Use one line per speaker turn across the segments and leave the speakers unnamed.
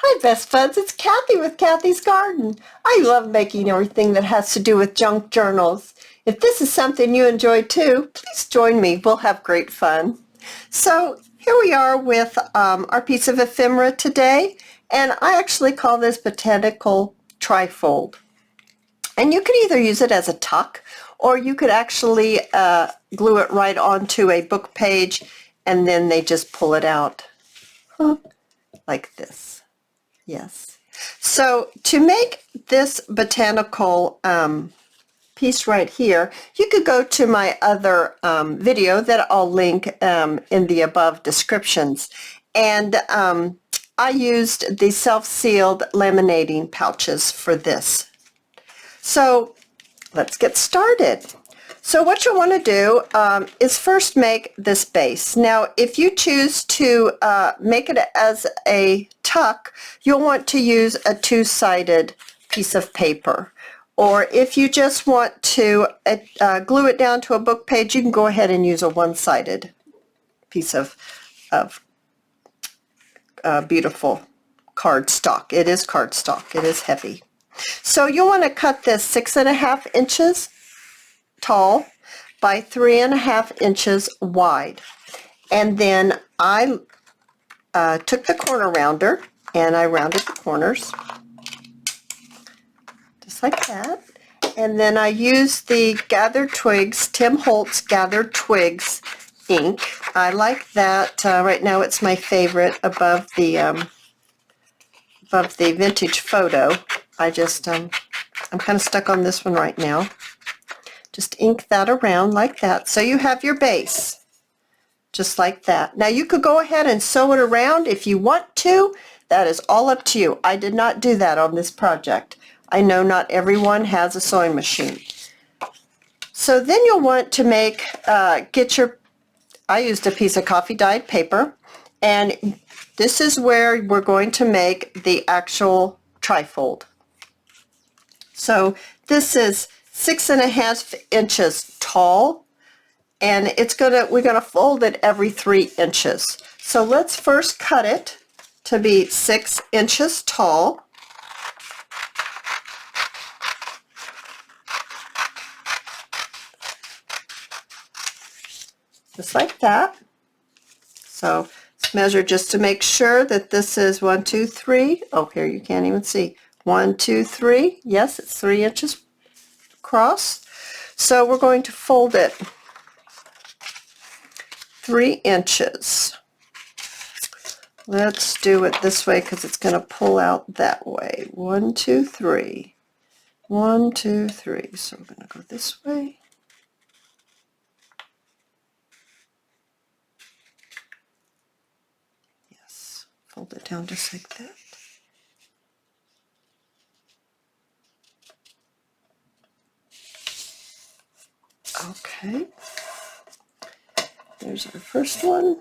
Hi Best Buds, it's Cathy with Cathy's Garden. I love making everything that has to do with junk journals. If this is something you enjoy too, please join me. We'll have great fun. So here we are with our piece of ephemera today, and I actually call this Botanical TriFold. And you could either use it as a tuck, or you could actually glue it right onto a book page, and then they just pull it out like this. Yes. So to make this botanical piece right here, you could go to my other video that I'll link in the above descriptions. And I used the self-sealed laminating pouches for this. So let's get started. So what you'll want to do is first make this base. Now, if you choose to make it as a tuck, you'll want to use a two-sided piece of paper. Or if you just want to glue it down to a book page, you can go ahead and use a one-sided piece of beautiful cardstock. It is cardstock. It is heavy. So you'll want to cut this 6.5 inches tall by 3.5 inches wide. And then I took the corner rounder and I rounded the corners just like that. And then I used the Gathered Twigs, Tim Holtz Gathered Twigs ink. I like that. Right now it's my favorite above the vintage photo. I just I'm kind of stuck on this one right now. Just ink that around like that. So you have your base, just like that. Now you could go ahead and sew it around if you want to. That is all up to you. I did not do that on this project. I know not everyone has a sewing machine. So then you'll want to make, I used a piece of coffee dyed paper, and this is where we're going to make the actual trifold. So this is 6.5 inches tall, and we're gonna fold it every 3 inches. So let's first cut it to be 6 inches tall. Just like that. So let's measure just to make sure that this is 1, 2, 3. Oh, here you can't even see. 1, 2, 3. Yes, it's 3 inches across. So we're going to fold it 3 inches. Let's do it this way because it's going to pull out that way. 1, 2, 3. 1, 2, 3. So we're going to go this way. Yes, fold it down just like that. Okay, there's our first one.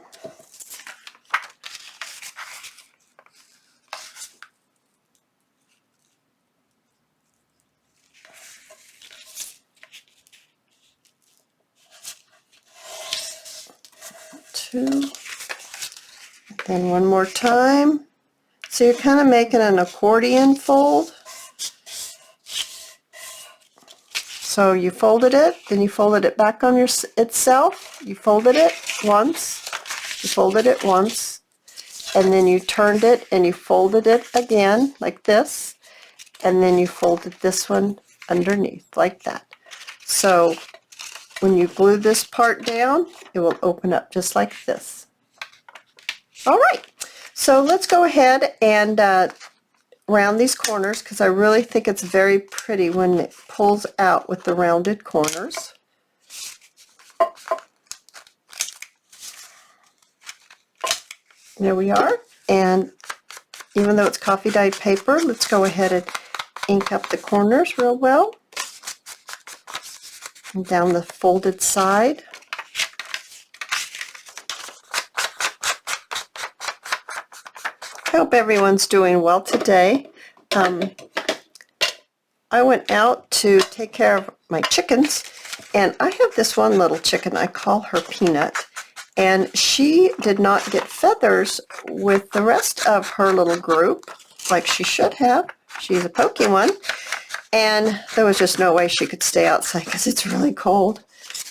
Two. Then one more time. So you're kind of making an accordion fold. So you folded it, then you folded it back on itself. You folded it once, you folded it once, and then you turned it and you folded it again like this, and then you folded this one underneath like that. So when you glue this part down, it will open up just like this. All right, so let's go ahead and round these corners because I really think it's very pretty when it pulls out with the rounded corners. There we are. And even though it's coffee dyed paper, let's go ahead and ink up the corners real well. And down the folded side. I hope everyone's doing well today. I went out to take care of my chickens, and I have this one little chicken, I call her Peanut, and she did not get feathers with the rest of her little group. like she should have. She's a pokey one. And there was just no way she could stay outside because it's really cold.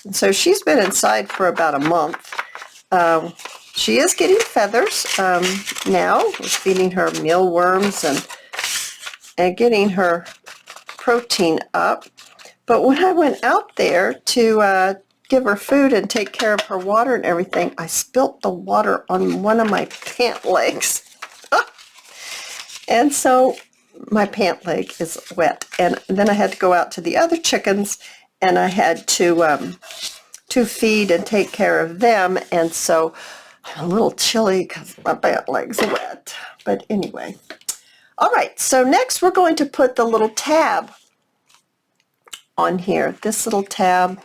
And so she's been inside for about a month. She is getting feathers now. We're feeding her mealworms and getting her protein up. But when I went out there to give her food and take care of her water and everything, I spilt the water on one of my pant legs. And so my pant leg is wet. And then I had to go out to the other chickens, and I had to feed and take care of them. And so I'm a little chilly because my pant leg's wet. But anyway. All right, so next we're going to put the little tab on here. This little tab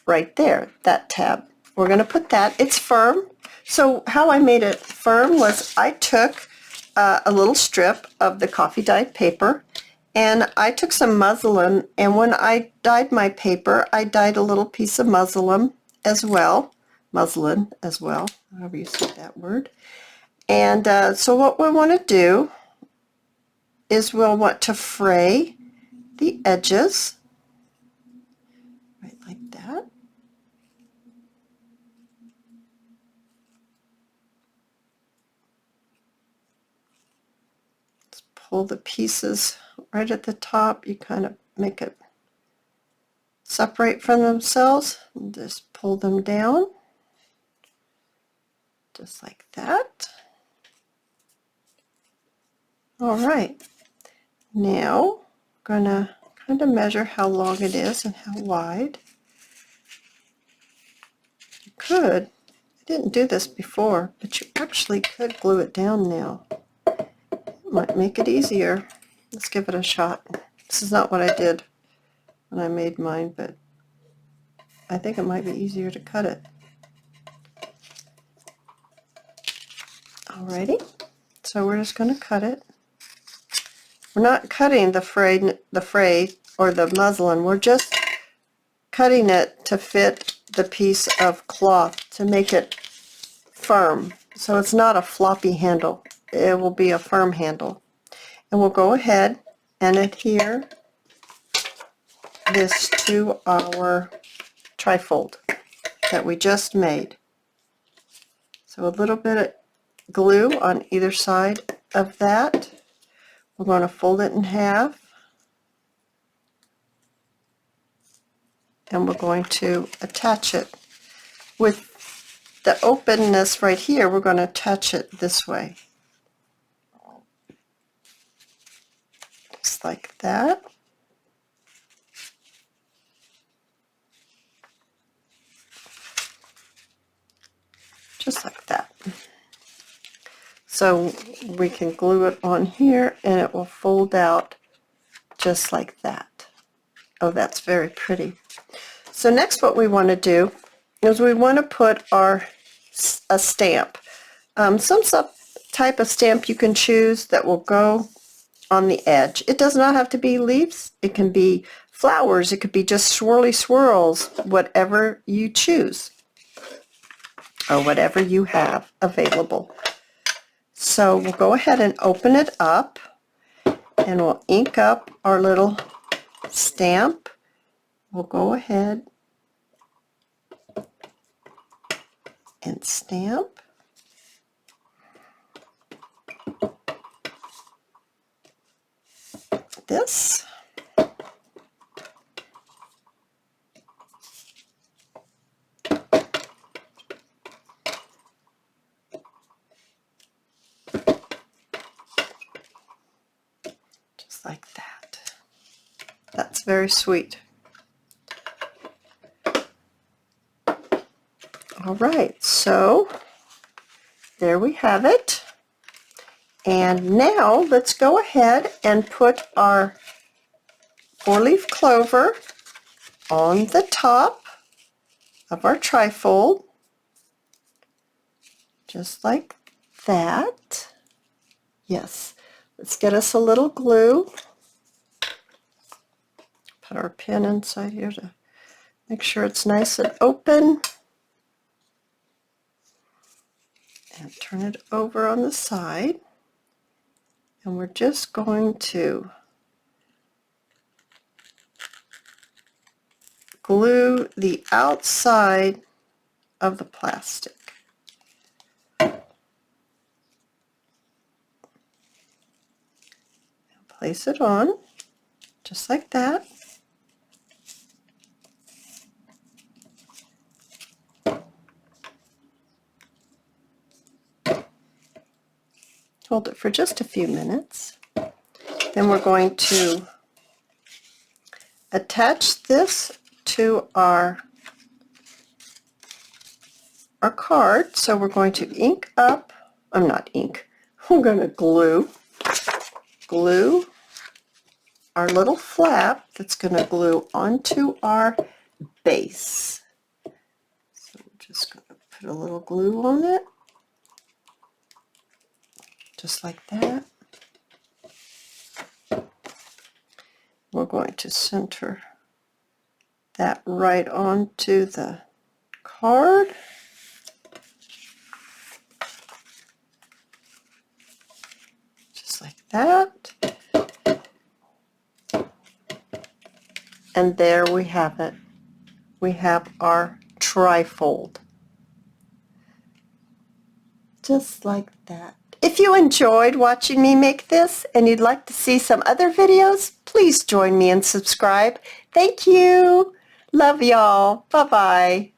right there, that tab. We're going to put that. It's firm. So how I made it firm was I took a little strip of the coffee dyed paper, and I took some muslin, and when I dyed my paper, I dyed a little piece of muslin as well, however you say that word. And so what we want to do is we'll want to fray the edges, right like that. Pull the pieces right at the top. You kind of make it separate from themselves and just pull them down just like that. All right, now I'm gonna kind of measure how long it is and how wide. You could, I didn't do this before, but you actually could glue it down now. Might make it easier. Let's give it a shot. This is not what I did when I made mine, but I think it might be easier to cut it. Alrighty, so we're just going to cut it. We're not cutting the fray or the muslin. We're just cutting it to fit the piece of cloth to make it firm. So it's not a floppy handle. It will be a firm handle. And we'll go ahead and adhere this to our TriFold that we just made. So a little bit of glue on either side of that. We're going to fold it in half, and we're going to attach it. With the openness right here, we're going to attach it this way. Just like that. Just like that. So we can glue it on here and it will fold out just like that. Oh, that's very pretty. So next what we want to do is we want to put a stamp. Some type of stamp you can choose that will go on the edge. It does not have to be leaves. It can be flowers. It could be just swirly swirls, whatever you choose or whatever you have available. So we'll go ahead and open it up, and we'll ink up our little stamp. We'll go ahead and stamp. This. Like that. That's very sweet. All right, so there we have it. And now let's go ahead and put our 4-leaf clover on the top of our TriFold, just like that. Yes. Let's get us a little glue. Put our pin inside here to make sure it's nice and open. And turn it over on the side. And we're just going to glue the outside of the plastic. Place it on, just like that. Hold it for just a few minutes. Then we're going to attach this to our card. So we're going to ink up, I'm not ink, we're going to glue our little flap that's going to glue onto our base. So we're just going to put a little glue on it, just like that. We're going to center that right onto the card. Just like that. And there we have it. We have our TriFold. Just like that. If you enjoyed watching me make this and you'd like to see some other videos, please join me and subscribe. Thank you. Love y'all. Bye-bye.